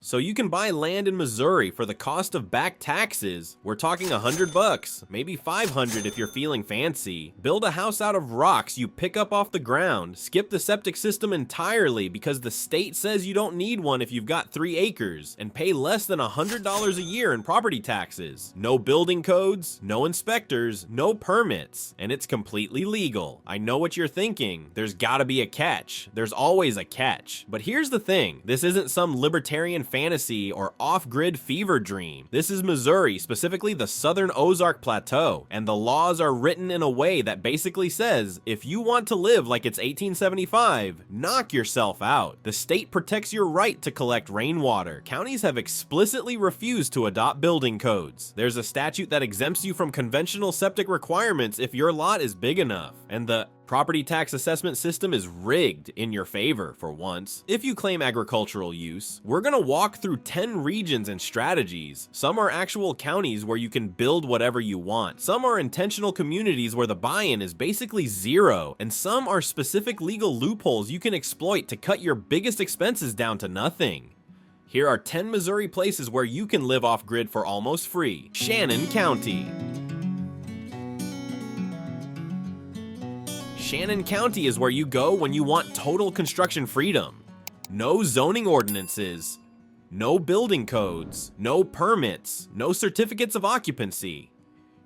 So you can buy land in Missouri for the cost of back taxes. We're talking $100, maybe $500 if you're feeling fancy. Build a house out of rocks you pick up off the ground. Skip the septic system entirely because the state says you don't need one if you've got 3 acres. And pay less than $100 a year in property taxes. No building codes, no inspectors, no permits. And it's completely legal. I know what you're thinking. There's gotta be a catch. There's always a catch. But here's the thing. This isn't some libertarian fantasy or off-grid fever dream. This is Missouri, specifically the southern Ozark Plateau, and the laws are written in a way that basically says, if you want to live like it's 1875, knock yourself out. The state protects your right to collect rainwater. Counties have explicitly refused to adopt building codes. There's a statute that exempts you from conventional septic requirements if your lot is big enough, and the property tax assessment system is rigged in your favor for once. If you claim agricultural use, we're gonna walk through 10 regions and strategies. Some are actual counties where you can build whatever you want. Some are intentional communities where the buy-in is basically zero. And some are specific legal loopholes you can exploit to cut your biggest expenses down to nothing. Here are 10 Missouri places where you can live off-grid for almost free. Shannon County. Shannon County is where you go when you want total construction freedom. No zoning ordinances, no building codes, no permits, no certificates of occupancy.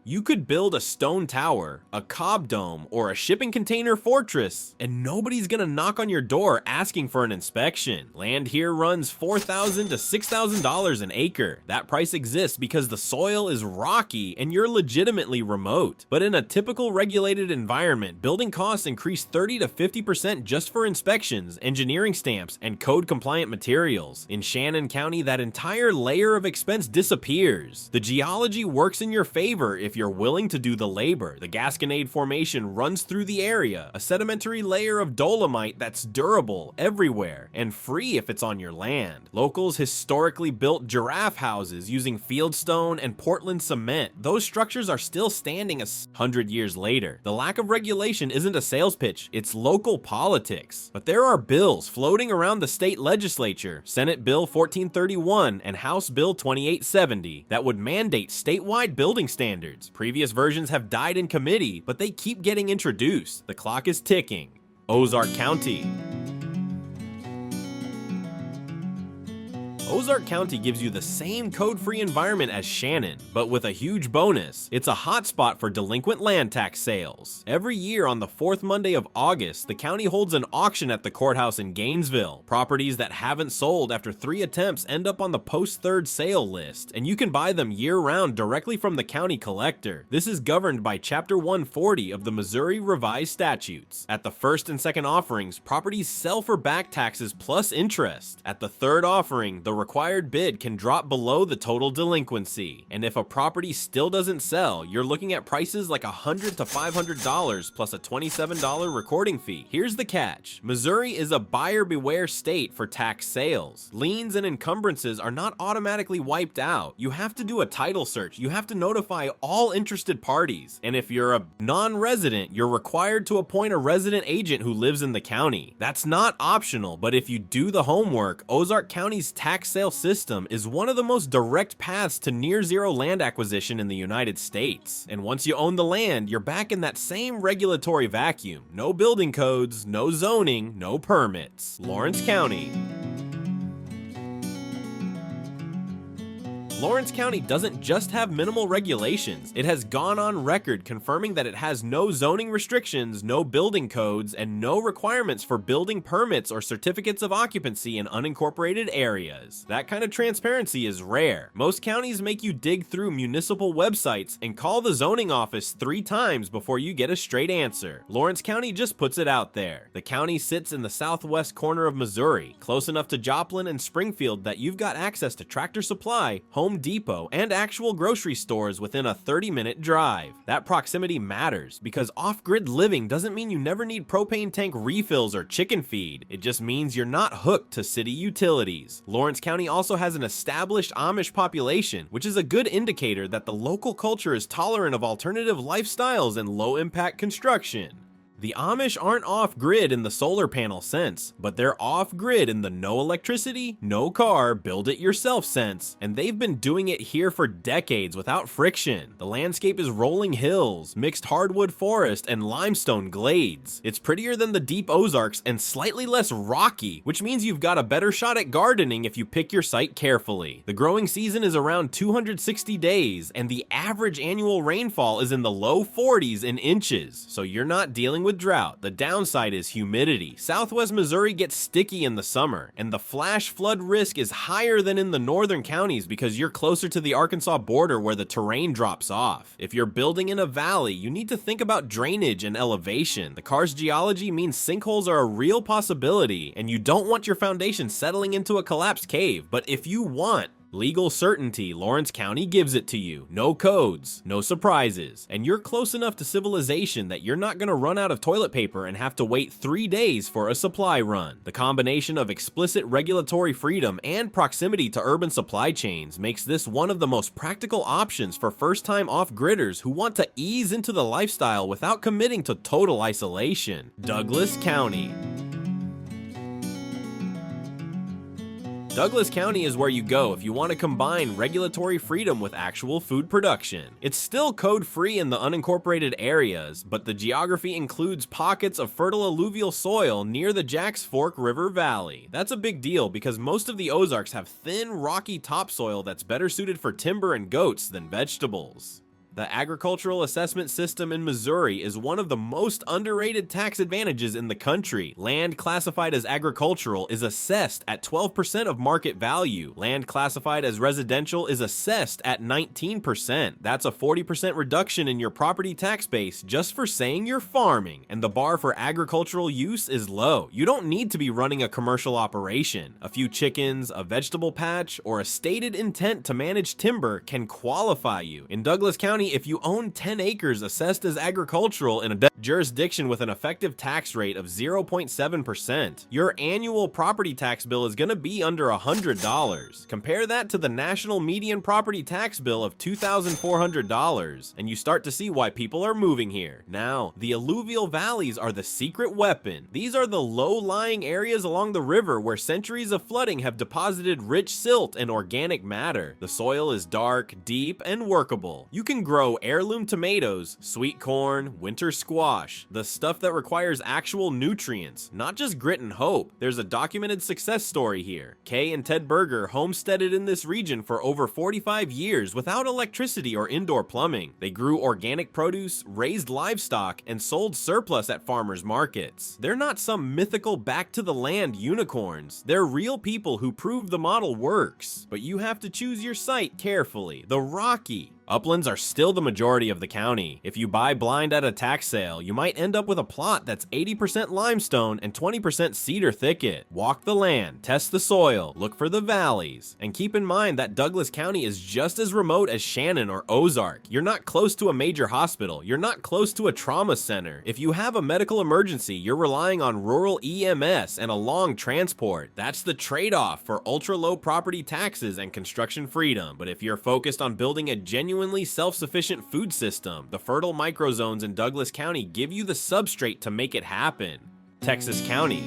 You could build a stone tower, a cob dome, or a shipping container fortress, and nobody's gonna knock on your door asking for an inspection. Land here runs $4,000 to $6,000 an acre. That price exists because the soil is rocky and you're legitimately remote. But in a typical regulated environment, building costs increase 30 to 50% just for inspections, engineering stamps, and code-compliant materials. In Shannon County, that entire layer of expense disappears. The geology works in your favor if you're willing to do the labor. The Gasconade Formation runs through the area, a sedimentary layer of dolomite that's durable everywhere and free if it's on your land. Locals historically built giraffe houses using fieldstone and Portland cement. Those structures are still standing 100 years later. The lack of regulation isn't a sales pitch, it's local politics. But there are bills floating around the state legislature, Senate Bill 1431 and House Bill 2870, that would mandate statewide building standards. Previous versions have died in committee, but they keep getting introduced. The clock is ticking. Ozark County. Ozark County gives you the same code-free environment as Shannon, but with a huge bonus. It's a hotspot for delinquent land tax sales. Every year on the 4th Monday of August, the county holds an auction at the courthouse in Gainesville. Properties that haven't sold after 3 attempts end up on the post-third sale list, and you can buy them year-round directly from the county collector. This is governed by Chapter 140 of the Missouri Revised Statutes. At the first and second offerings, properties sell for back taxes plus interest. At the third offering, the required bid can drop below the total delinquency. And if a property still doesn't sell, you're looking at prices like $100 to $500 plus a $27 recording fee. Here's the catch. Missouri is a buyer beware state for tax sales. Liens and encumbrances are not automatically wiped out. You have to do a title search. You have to notify all interested parties. And if you're a non-resident, you're required to appoint a resident agent who lives in the county. That's not optional, but if you do the homework, Ozark County's tax sale system is one of the most direct paths to near zero land acquisition in the United States. And once you own the land, you're back in that same regulatory vacuum. No building codes, no zoning, no permits. Lawrence County. Lawrence County doesn't just have minimal regulations, it has gone on record confirming that it has no zoning restrictions, no building codes, and no requirements for building permits or certificates of occupancy in unincorporated areas. That kind of transparency is rare. Most counties make you dig through municipal websites and call the zoning office 3 times before you get a straight answer. Lawrence County just puts it out there. The county sits in the southwest corner of Missouri, close enough to Joplin and Springfield that you've got access to Tractor Supply, Home Depot, and actual grocery stores within a 30-minute drive. That proximity matters because off-grid living doesn't mean you never need propane tank refills or chicken feed. It just means you're not hooked to city utilities. Lawrence County also has an established Amish population, which is a good indicator that the local culture is tolerant of alternative lifestyles and low-impact construction. The Amish aren't off-grid in the solar panel sense, but they're off-grid in the no electricity, no car, build-it-yourself sense, and they've been doing it here for decades without friction. The landscape is rolling hills, mixed hardwood forest, and limestone glades. It's prettier than the deep Ozarks and slightly less rocky, which means you've got a better shot at gardening if you pick your site carefully. The growing season is around 260 days, and the average annual rainfall is in the low 40s in inches, so you're not dealing with drought. The downside is humidity. Southwest Missouri gets sticky in the summer, and the flash flood risk is higher than in the northern counties because you're closer to the Arkansas border where the terrain drops off. If you're building in a valley, you need to think about drainage and elevation. The karst geology means sinkholes are a real possibility, and you don't want your foundation settling into a collapsed cave, but if you want legal certainty, Lawrence County gives it to you. No codes, no surprises, and you're close enough to civilization that you're not gonna run out of toilet paper and have to wait 3 days for a supply run. The combination of explicit regulatory freedom and proximity to urban supply chains makes this one of the most practical options for first-time off-gridders who want to ease into the lifestyle without committing to total isolation. Douglas County. Douglas County is where you go if you want to combine regulatory freedom with actual food production. It's still code-free in the unincorporated areas, but the geography includes pockets of fertile alluvial soil near the Jacks Fork River Valley. That's a big deal because most of the Ozarks have thin, rocky topsoil that's better suited for timber and goats than vegetables. The agricultural assessment system in Missouri is one of the most underrated tax advantages in the country. Land classified as agricultural is assessed at 12% of market value. Land classified as residential is assessed at 19%. That's a 40% reduction in your property tax base just for saying you're farming. And the bar for agricultural use is low. You don't need to be running a commercial operation. A few chickens, a vegetable patch, or a stated intent to manage timber can qualify you. In Douglas County, if you own 10 acres assessed as agricultural in a jurisdiction with an effective tax rate of 0.7%, your annual property tax bill is going to be under $100. Compare that to the national median property tax bill of $2,400, and you start to see why people are moving here. Now, the alluvial valleys are the secret weapon. These are the low-lying areas along the river where centuries of flooding have deposited rich silt and organic matter. The soil is dark, deep, and workable. You can grow heirloom tomatoes, sweet corn, winter squash, the stuff that requires actual nutrients, not just grit and hope. There's a documented success story here. Kay and Ted Berger homesteaded in this region for over 45 years without electricity or indoor plumbing. They grew organic produce, raised livestock, and sold surplus at farmers markets. They're not some mythical back-to-the-land unicorns. They're real people who prove the model works. But you have to choose your site carefully. The Rocky. Uplands are still the majority of the county. If you buy blind at a tax sale, you might end up with a plot that's 80% limestone and 20% cedar thicket. Walk the land, test the soil, look for the valleys, and keep in mind that Douglas County is just as remote as Shannon or Ozark. You're not close to a major hospital. You're not close to a trauma center. If you have a medical emergency, you're relying on rural EMS and a long transport. That's the trade-off for ultra-low property taxes and construction freedom. But if you're focused on building a genuinely self-sufficient food system, the fertile microzones in Douglas County give you the substrate to make it happen. Texas County.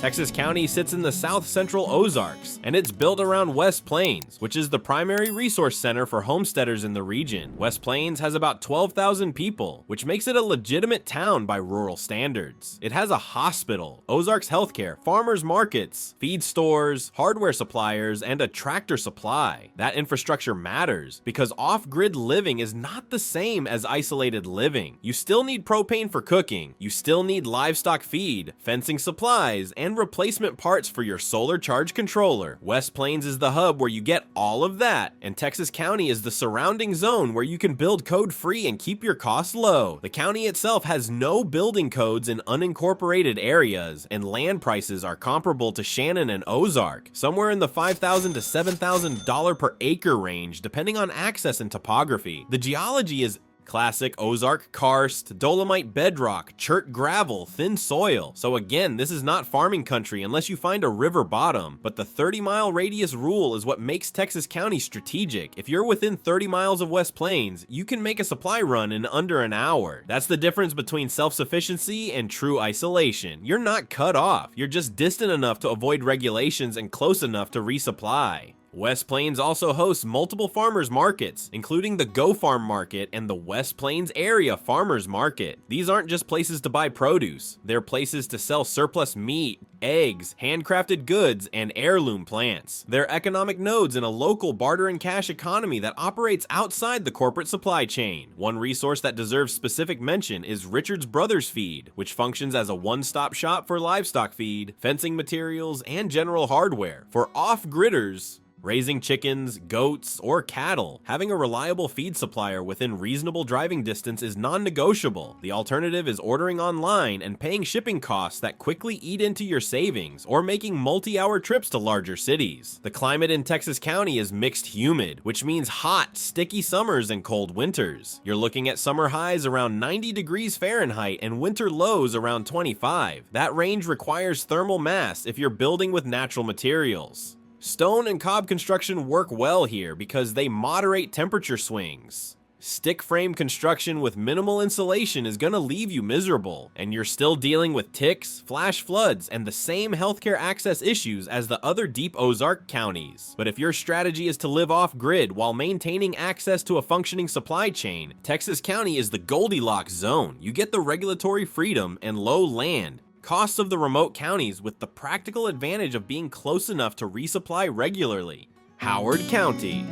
Texas County sits in the south-central Ozarks, and it's built around West Plains, which is the primary resource center for homesteaders in the region. West Plains has about 12,000 people, which makes it a legitimate town by rural standards. It has a hospital, Ozarks healthcare, farmers markets, feed stores, hardware suppliers, and a tractor supply. That infrastructure matters because off-grid living is not the same as isolated living. You still need propane for cooking, you still need livestock feed, fencing supplies, and replacement parts for your solar charge controller. West Plains is the hub where you get all of that, and Texas County is the surrounding zone where you can build code-free and keep your costs low. The county itself has no building codes in unincorporated areas, and land prices are comparable to Shannon and Ozark, somewhere in the $5,000 to $7,000 per acre range, depending on access and topography. The geology is Classic Ozark karst, dolomite bedrock, chert gravel, thin soil. So again, this is not farming country unless you find a river bottom, but the 30-mile radius rule is what makes Texas County strategic. If you're within 30 miles of West Plains, you can make a supply run in under an hour. That's the difference between self-sufficiency and true isolation. You're not cut off, you're just distant enough to avoid regulations and close enough to resupply. West Plains also hosts multiple farmers markets, including the Go Farm Market and the West Plains Area Farmers Market. These aren't just places to buy produce, they're places to sell surplus meat, eggs, handcrafted goods, and heirloom plants. They're economic nodes in a local barter and cash economy that operates outside the corporate supply chain. One resource that deserves specific mention is Richard's Brothers Feed, which functions as a one-stop shop for livestock feed, fencing materials, and general hardware. For off-gridders, raising chickens, goats, or cattle, having a reliable feed supplier within reasonable driving distance is non-negotiable. The alternative is ordering online and paying shipping costs that quickly eat into your savings, or making multi-hour trips to larger cities. The climate in Texas County is mixed humid, which means hot, sticky summers and cold winters. You're looking at summer highs around 90 degrees Fahrenheit and winter lows around 25. That range requires thermal mass if you're building with natural materials. Stone and cob construction work well here because they moderate temperature swings. Stick frame construction with minimal insulation is gonna leave you miserable, and you're still dealing with ticks, flash floods, and the same healthcare access issues as the other deep Ozark counties. But if your strategy is to live off-grid while maintaining access to a functioning supply chain, Texas County is the Goldilocks zone. You get the regulatory freedom and low land costs of the remote counties with the practical advantage of being close enough to resupply regularly. Howard County.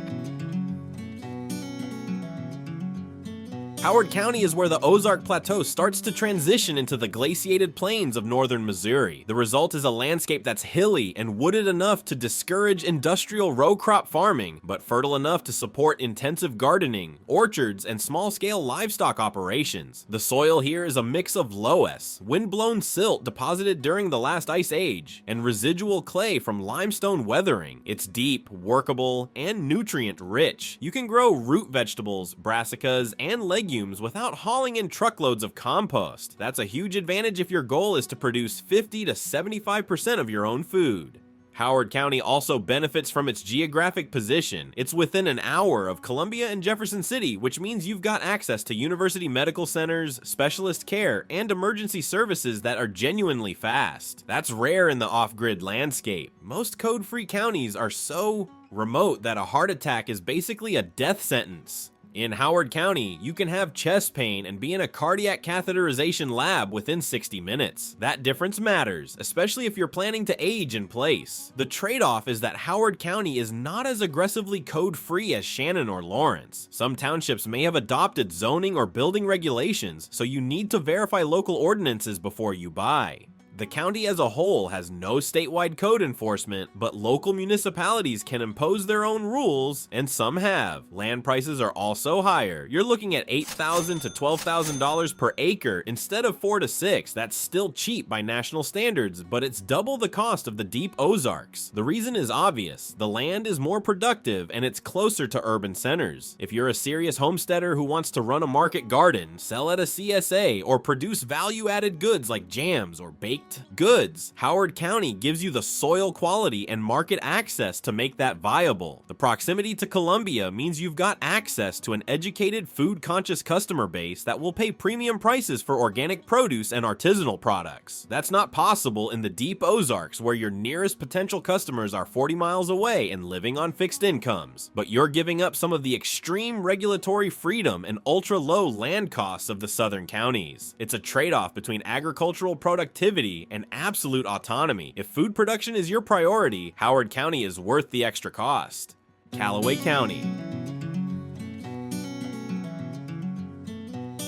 Howard County is where the Ozark Plateau starts to transition into the glaciated plains of northern Missouri. The result is a landscape that's hilly and wooded enough to discourage industrial row crop farming, but fertile enough to support intensive gardening, orchards, and small-scale livestock operations. The soil here is a mix of loess, wind-blown silt deposited during the last ice age, and residual clay from limestone weathering. It's deep, workable, and nutrient-rich. You can grow root vegetables, brassicas, and legumes without hauling in truckloads of compost. That's a huge advantage if your goal is to produce 50 to 75% of your own food. Howard County also benefits from its geographic position. It's within an hour of Columbia and Jefferson City, which means you've got access to university medical centers, specialist care, and emergency services that are genuinely fast. That's rare in the off-grid landscape. Most code-free counties are so remote that a heart attack is basically a death sentence. In Howard County, you can have chest pain and be in a cardiac catheterization lab within 60 minutes. That difference matters, especially if you're planning to age in place. The trade-off is that Howard County is not as aggressively code-free as Shannon or Lawrence. Some townships may have adopted zoning or building regulations, so you need to verify local ordinances before you buy. The county as a whole has no statewide code enforcement, but local municipalities can impose their own rules, and some have. Land prices are also higher. You're looking at $8,000 to $12,000 per acre instead of $4,000 to $6,000. That's still cheap by national standards, but it's double the cost of the deep Ozarks. The reason is obvious. The land is more productive and it's closer to urban centers. If you're a serious homesteader who wants to run a market garden, sell at a CSA, or produce value-added goods like jams or baked goods, Howard County gives you the soil quality and market access to make that viable. The proximity to Columbia means you've got access to an educated, food-conscious customer base that will pay premium prices for organic produce and artisanal products. That's not possible in the deep Ozarks, where your nearest potential customers are 40 miles away and living on fixed incomes. But you're giving up some of the extreme regulatory freedom and ultra-low land costs of the southern counties. It's a trade-off between agricultural productivity and absolute autonomy. If food production is your priority, Howard County is worth the extra cost. Callaway County.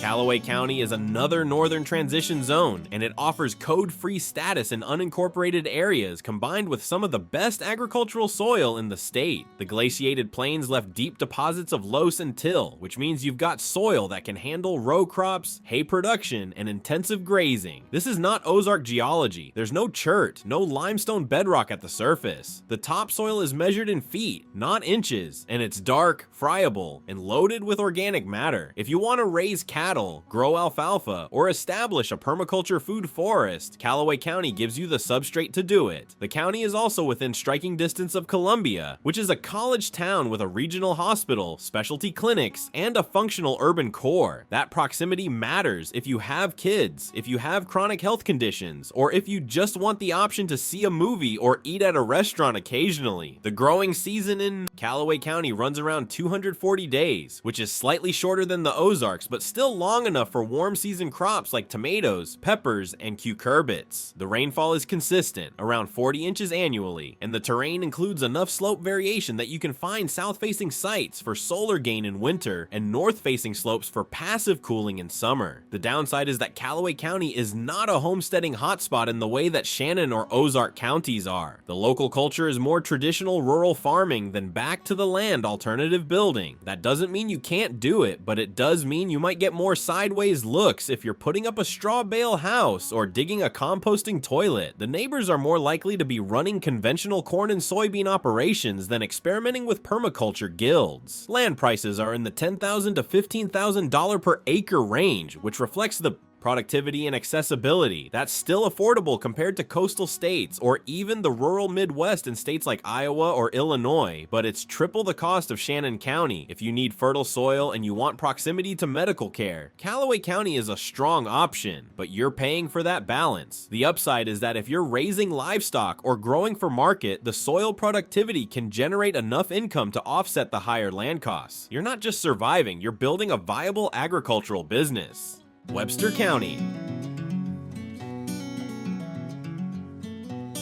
Callaway County is another northern transition zone, and it offers code-free status in unincorporated areas combined with some of the best agricultural soil in the state. The glaciated plains left deep deposits of loess and till, which means you've got soil that can handle row crops, hay production, and intensive grazing. This is not Ozark geology. There's no chert, no limestone bedrock at the surface. The topsoil is measured in feet, not inches, and it's dark, friable, and loaded with organic matter. If you want to raise cattle, grow alfalfa, or establish a permaculture food forest, Callaway County gives you the substrate to do it. The county is also within striking distance of Columbia, which is a college town with a regional hospital, specialty clinics, and a functional urban core. That proximity matters if you have kids, if you have chronic health conditions, or if you just want the option to see a movie or eat at a restaurant occasionally. The growing season in Callaway County runs around 240 days, which is slightly shorter than the Ozarks, but still long enough for warm season crops like tomatoes, peppers, and cucurbits. The rainfall is consistent, around 40 inches annually, and the terrain includes enough slope variation that you can find south-facing sites for solar gain in winter and north-facing slopes for passive cooling in summer. The downside is that Callaway County is not a homesteading hotspot in the way that Shannon or Ozark counties are. The local culture is more traditional rural farming than back to the land alternative building. That doesn't mean you can't do it, but it does mean you might get more sideways looks if you're putting up a straw bale house or digging a composting toilet. The neighbors are more likely to be running conventional corn and soybean operations than experimenting with permaculture guilds. Land prices are in the $10,000 to $15,000 per acre range, which reflects the productivity and accessibility. That's still affordable compared to coastal states or even the rural Midwest in states like Iowa or Illinois, but it's triple the cost of Shannon County if you need fertile soil and you want proximity to medical care. Callaway County is a strong option, but you're paying for that balance. The upside is that if you're raising livestock or growing for market, the soil productivity can generate enough income to offset the higher land costs. You're not just surviving, you're building a viable agricultural business. Webster County.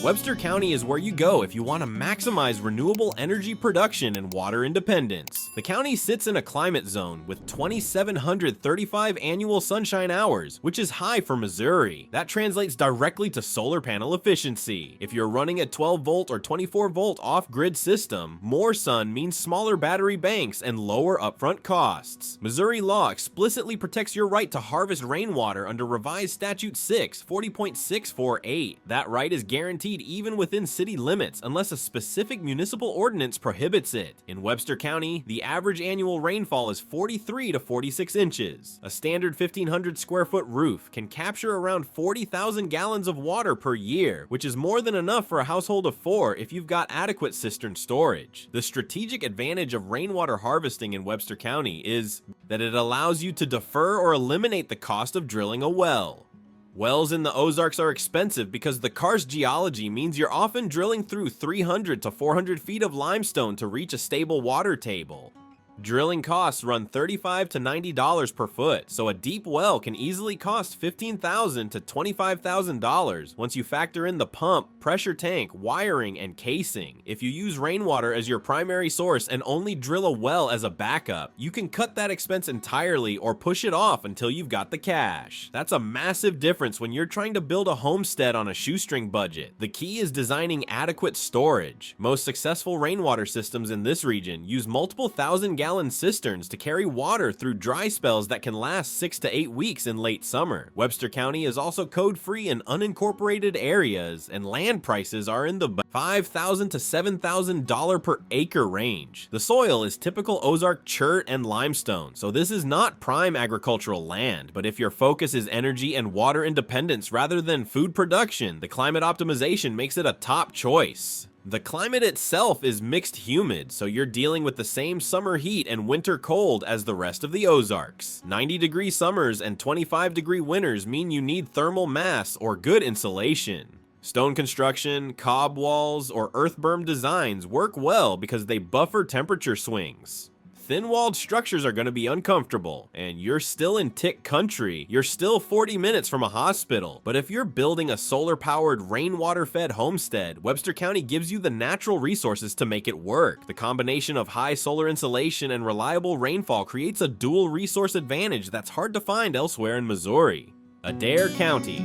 Webster County is where you go if you want to maximize renewable energy production and water independence. The county sits in a climate zone with 2,735 annual sunshine hours, which is high for Missouri. That translates directly to solar panel efficiency. If you're running a 12-volt or 24-volt off-grid system, more sun means smaller battery banks and lower upfront costs. Missouri law explicitly protects your right to harvest rainwater under Revised Statute 6, 40.648. That right is guaranteed even within city limits unless a specific municipal ordinance prohibits it. In Webster County, the average annual rainfall is 43 to 46 inches. A standard 1,500 square foot roof can capture around 40,000 gallons of water per year, which is more than enough for a household of 4 if you've got adequate cistern storage. The strategic advantage of rainwater harvesting in Webster County is that it allows you to defer or eliminate the cost of drilling a well. Wells in the Ozarks are expensive because the karst geology means you're often drilling through 300 to 400 feet of limestone to reach a stable water table. Drilling costs run $35 to $90 per foot, so a deep well can easily cost $15,000 to $25,000 once you factor in the pump, pressure tank, wiring, and casing. If you use rainwater as your primary source and only drill a well as a backup, you can cut that expense entirely or push it off until you've got the cash. That's a massive difference when you're trying to build a homestead on a shoestring budget. The key is designing adequate storage. Most successful rainwater systems in this region use multiple thousand-gallon cisterns to carry water through dry spells that can last 6 to 8 weeks in late summer. Webster County is also code-free in unincorporated areas, and land prices are in the $5,000 to $7,000 per acre range. The soil is typical Ozark chert and limestone, so this is not prime agricultural land, but if your focus is energy and water independence rather than food production, the climate optimization makes it a top choice. The climate itself is mixed humid, so you're dealing with the same summer heat and winter cold as the rest of the Ozarks. 90-degree summers and 25-degree winters mean you need thermal mass or good insulation. Stone construction, cob walls, or earth berm designs work well because they buffer temperature swings. thin-walled structures are going to be uncomfortable, and you're still in tick country. You're still 40 minutes from a hospital. But if you're building a solar-powered, rainwater-fed homestead, Webster County gives you the natural resources to make it work. The combination of high solar insolation and reliable rainfall creates a dual resource advantage that's hard to find elsewhere in Missouri. Adair County.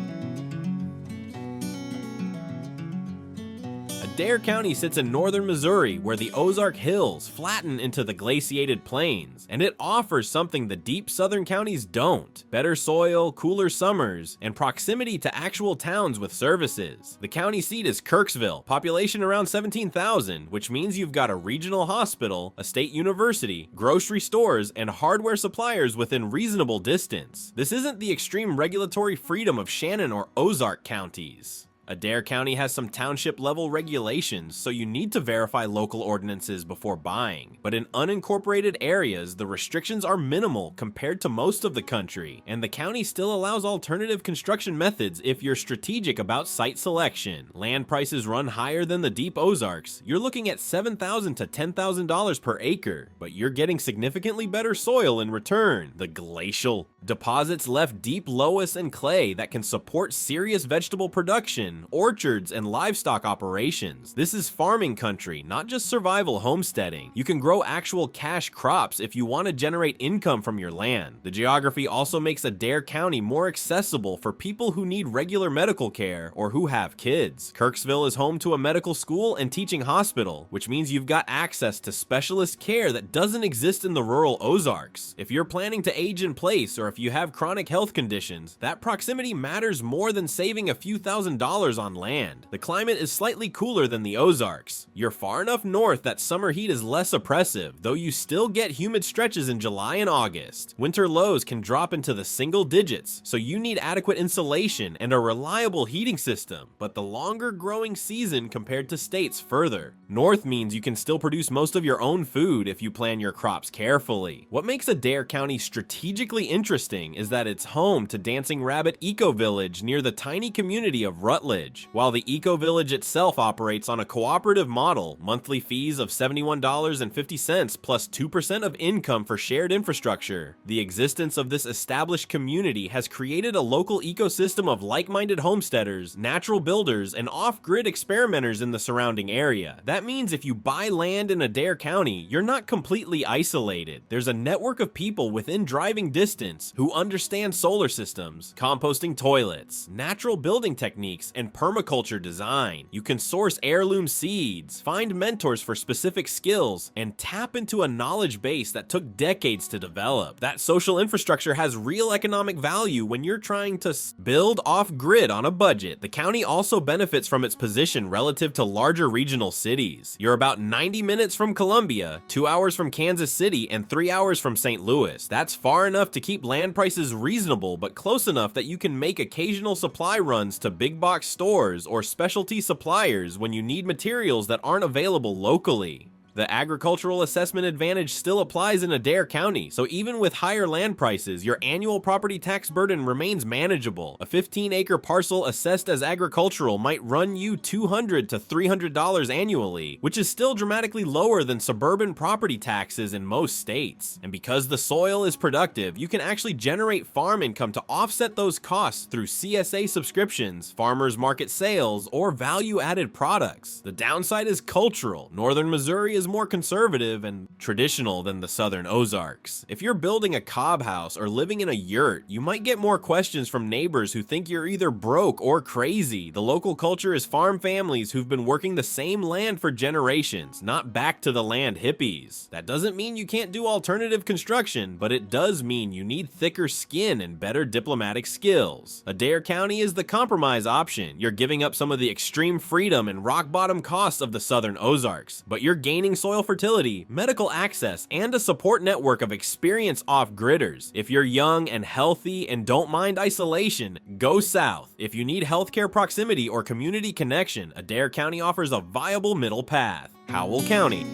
Adair County sits in northern Missouri, where the Ozark Hills flatten into the glaciated plains, and it offers something the deep southern counties don't: better soil, cooler summers, and proximity to actual towns with services. The county seat is Kirksville, population around 17,000, which means you've got a regional hospital, a state university, grocery stores, and hardware suppliers within reasonable distance. This isn't the extreme regulatory freedom of Shannon or Ozark counties. Adair County has some township-level regulations, so you need to verify local ordinances before buying. But in unincorporated areas, the restrictions are minimal compared to most of the country, and the county still allows alternative construction methods if you're strategic about site selection. Land prices run higher than the deep Ozarks. You're looking at $7,000 to $10,000 per acre, but you're getting significantly better soil in return. The glacial deposits left deep loess and clay that can support serious vegetable production, orchards, and livestock operations. This is farming country, not just survival homesteading. You can grow actual cash crops if you want to generate income from your land. The geography also makes Adair County more accessible for people who need regular medical care or who have kids. Kirksville is home to a medical school and teaching hospital, which means you've got access to specialist care that doesn't exist in the rural Ozarks. If you're planning to age in place, or if you have chronic health conditions, that proximity matters more than saving a few $1,000s on land. The climate is slightly cooler than the Ozarks. You're far enough north that summer heat is less oppressive, though you still get humid stretches in July and August. Winter lows can drop into the single digits, so you need adequate insulation and a reliable heating system, but the longer growing season compared to states further north means you can still produce most of your own food if you plan your crops carefully. What makes Adair County strategically interesting is that it's home to Dancing Rabbit Eco Village near the tiny community of Rutledge. While the Eco Village itself operates on a cooperative model, monthly fees of $71.50 plus 2% of income for shared infrastructure, the existence of this established community has created a local ecosystem of like-minded homesteaders, natural builders, and off-grid experimenters in the surrounding area. That means if you buy land in Adair County, you're not completely isolated. There's a network of people within driving distance who understand solar systems, composting toilets, natural building techniques, and permaculture design. You can source heirloom seeds, find mentors for specific skills, and tap into a knowledge base that took decades to develop. That social infrastructure has real economic value when you're trying to build off-grid on a budget. The county also benefits from its position relative to larger regional cities. You're about 90 minutes from Columbia, 2 hours from Kansas City, and 3 hours from St. Louis. That's far enough to keep land prices reasonable, but close enough that you can make occasional supply runs to big box stores or specialty suppliers when you need materials that aren't available locally. The agricultural assessment advantage still applies in Adair County, so even with higher land prices, your annual property tax burden remains manageable. A 15-acre parcel assessed as agricultural might run you $200 to $300 annually, which is still dramatically lower than suburban property taxes in most states. And because the soil is productive, you can actually generate farm income to offset those costs through CSA subscriptions, farmers market sales, or value-added products. The downside is cultural. Northern Missouri is more conservative and traditional than the southern Ozarks. If you're building a cob house or living in a yurt, you might get more questions from neighbors who think you're either broke or crazy. The local culture is farm families who've been working the same land for generations, not back to the land hippies. That doesn't mean you can't do alternative construction, but it does mean you need thicker skin and better diplomatic skills. Adair County is the compromise option. You're giving up some of the extreme freedom and rock bottom costs of the southern Ozarks, but you're gaining soil fertility, medical access, and a support network of experienced off-gridders. If you're young and healthy and don't mind isolation, go south. If you need healthcare proximity or community connection, Adair County offers a viable middle path. Howell County.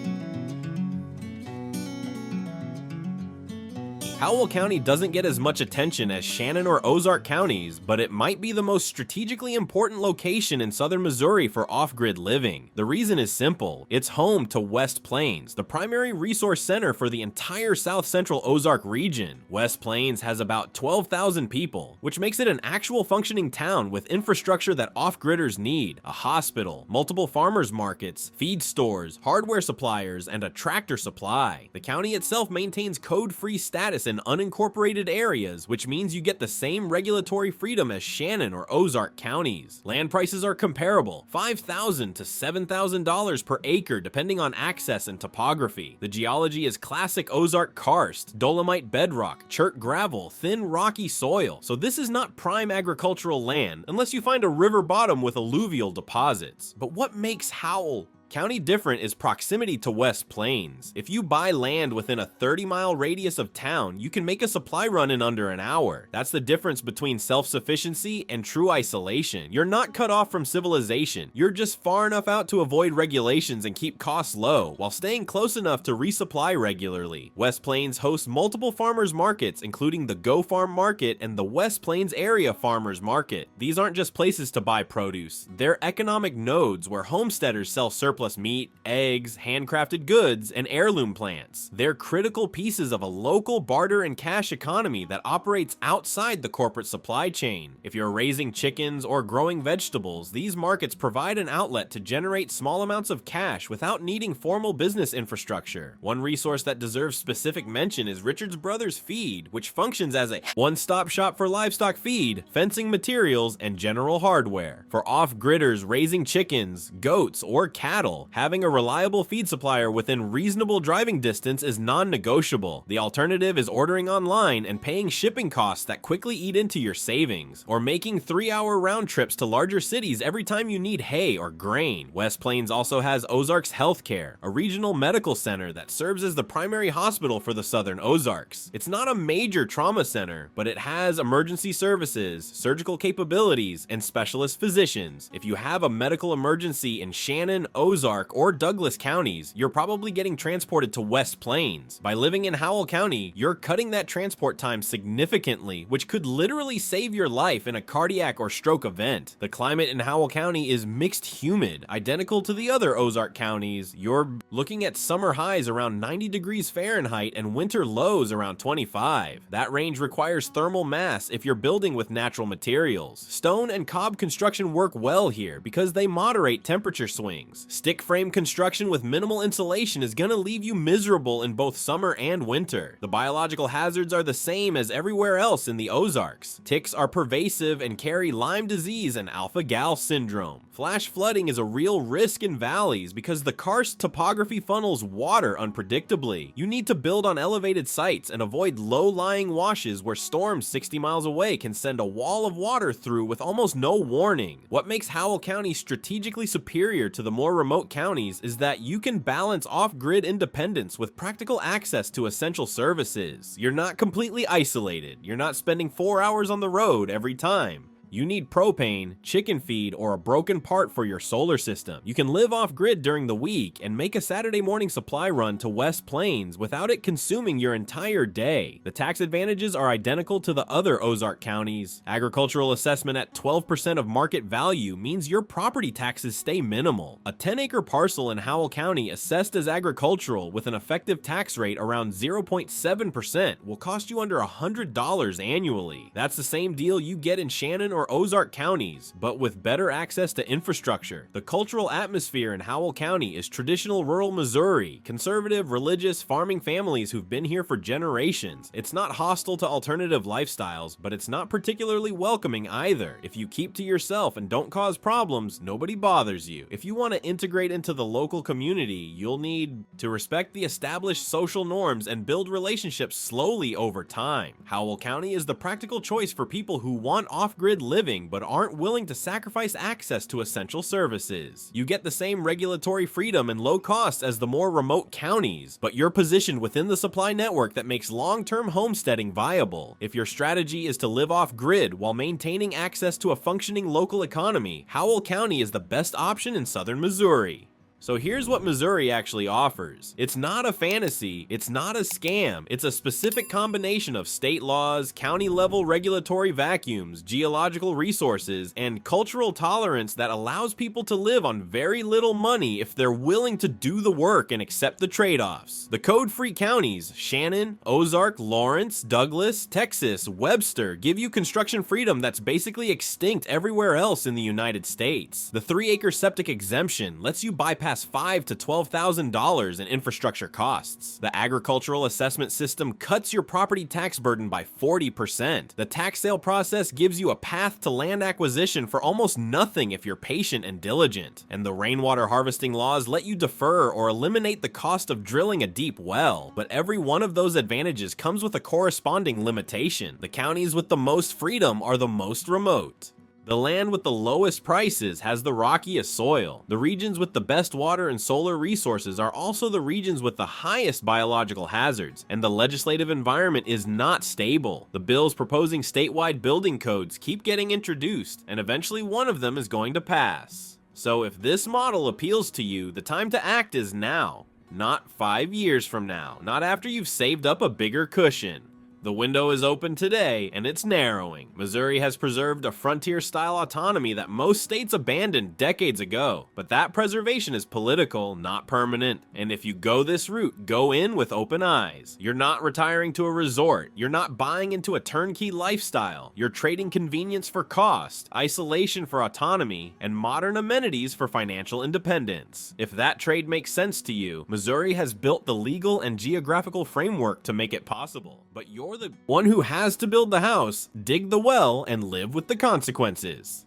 Howell County doesn't get as much attention as Shannon or Ozark counties, but it might be the most strategically important location in southern Missouri for off-grid living. The reason is simple. It's home to West Plains, the primary resource center for the entire south-central Ozark region. West Plains has about 12,000 people, which makes it an actual functioning town with infrastructure that off-gridders need: a hospital, multiple farmers markets, feed stores, hardware suppliers, and a tractor supply. The county itself maintains code-free status in unincorporated areas, which means you get the same regulatory freedom as Shannon or Ozark counties. Land prices are comparable, $5,000 to $7,000 per acre depending on access and topography. The geology is classic Ozark karst, dolomite bedrock, chert gravel, thin rocky soil, so this is not prime agricultural land unless you find a river bottom with alluvial deposits. But what makes Howell County different is proximity to West Plains. If you buy land within a 30-mile radius of town, you can make a supply run in under an hour. That's the difference between self-sufficiency and true isolation. You're not cut off from civilization. You're just far enough out to avoid regulations and keep costs low, while staying close enough to resupply regularly. West Plains hosts multiple farmers markets, including the Go Farm Market and the West Plains Area Farmers Market. These aren't just places to buy produce. They're economic nodes where homesteaders sell surplus meat, eggs, handcrafted goods, and heirloom plants. They're critical pieces of a local barter and cash economy that operates outside the corporate supply chain. If you're raising chickens or growing vegetables, these markets provide an outlet to generate small amounts of cash without needing formal business infrastructure. One resource that deserves specific mention is Richard's Brothers Feed, which functions as a one-stop shop for livestock feed, fencing materials, and general hardware. For off-gridders raising chickens, goats, or cattle, having a reliable feed supplier within reasonable driving distance is non-negotiable. The alternative is ordering online and paying shipping costs that quickly eat into your savings, or making 3-hour round trips to larger cities every time you need hay or grain. West Plains also has Ozarks Healthcare, a regional medical center that serves as the primary hospital for the southern Ozarks. It's not a major trauma center, but it has emergency services, surgical capabilities, and specialist physicians. If you have a medical emergency in Shannon, Ozark, or Douglas counties, you're probably getting transported to West Plains. By living in Howell County, you're cutting that transport time significantly, which could literally save your life in a cardiac or stroke event. The climate in Howell County is mixed humid, identical to the other Ozark counties. You're looking at summer highs around 90 degrees Fahrenheit and winter lows around 25. That range requires thermal mass if you're building with natural materials. Stone and cob construction work well here because they moderate temperature swings. Stick frame construction with minimal insulation is gonna leave you miserable in both summer and winter. The biological hazards are the same as everywhere else in the Ozarks. Ticks are pervasive and carry Lyme disease and alpha-gal syndrome. Flash flooding is a real risk in valleys because the karst topography funnels water unpredictably. You need to build on elevated sites and avoid low-lying washes where storms 60 miles away can send a wall of water through with almost no warning. What makes Howell County strategically superior to the more remote counties is that you can balance off-grid independence with practical access to essential services. You're not completely isolated. You're not spending 4 hours on the road every time. You need propane, chicken feed, or a broken part for your solar system. You can live off-grid during the week and make a Saturday morning supply run to West Plains without it consuming your entire day. The tax advantages are identical to the other Ozark counties. Agricultural assessment at 12% of market value means your property taxes stay minimal. A 10-acre parcel in Howell County assessed as agricultural with an effective tax rate around 0.7% will cost you under $100 annually. That's the same deal you get in Shannon or Ozark counties, but with better access to infrastructure. The cultural atmosphere in Howell County is traditional rural Missouri, conservative, religious, farming families who've been here for generations. It's not hostile to alternative lifestyles, but it's not particularly welcoming either. If you keep to yourself and don't cause problems, nobody bothers you. If you want to integrate into the local community, you'll need to respect the established social norms and build relationships slowly over time. Howell County is the practical choice for people who want off-grid living but aren't willing to sacrifice access to essential services. You get the same regulatory freedom and low costs as the more remote counties, but you're positioned within the supply network that makes long-term homesteading viable. If your strategy is to live off-grid while maintaining access to a functioning local economy, Howell County is the best option in southern Missouri. So here's what Missouri actually offers. It's not a fantasy, it's not a scam, it's a specific combination of state laws, county-level regulatory vacuums, geological resources, and cultural tolerance that allows people to live on very little money if they're willing to do the work and accept the trade-offs. The code-free counties, Shannon, Ozark, Lawrence, Douglas, Texas, Webster, give you construction freedom that's basically extinct everywhere else in the United States. The 3-acre septic exemption lets you bypass $5,000 to $12,000 in infrastructure costs. The agricultural assessment system cuts your property tax burden by 40%. The tax sale process gives you a path to land acquisition for almost nothing if you're patient and diligent. And the rainwater harvesting laws let you defer or eliminate the cost of drilling a deep well. But every one of those advantages comes with a corresponding limitation. The counties with the most freedom are the most remote. The land with the lowest prices has the rockiest soil. The regions with the best water and solar resources are also the regions with the highest biological hazards, and the legislative environment is not stable. The bills proposing statewide building codes keep getting introduced, and eventually one of them is going to pass. So if this model appeals to you, the time to act is now, not 5 years from now, not after you've saved up a bigger cushion. The window is open today, and it's narrowing. Missouri has preserved a frontier-style autonomy that most states abandoned decades ago, but that preservation is political, not permanent. And if you go this route, go in with open eyes. You're not retiring to a resort. You're not buying into a turnkey lifestyle. You're trading convenience for cost, isolation for autonomy, and modern amenities for financial independence. If that trade makes sense to you, Missouri has built the legal and geographical framework to make it possible. But you're the one who has to build the house, dig the well, and live with the consequences.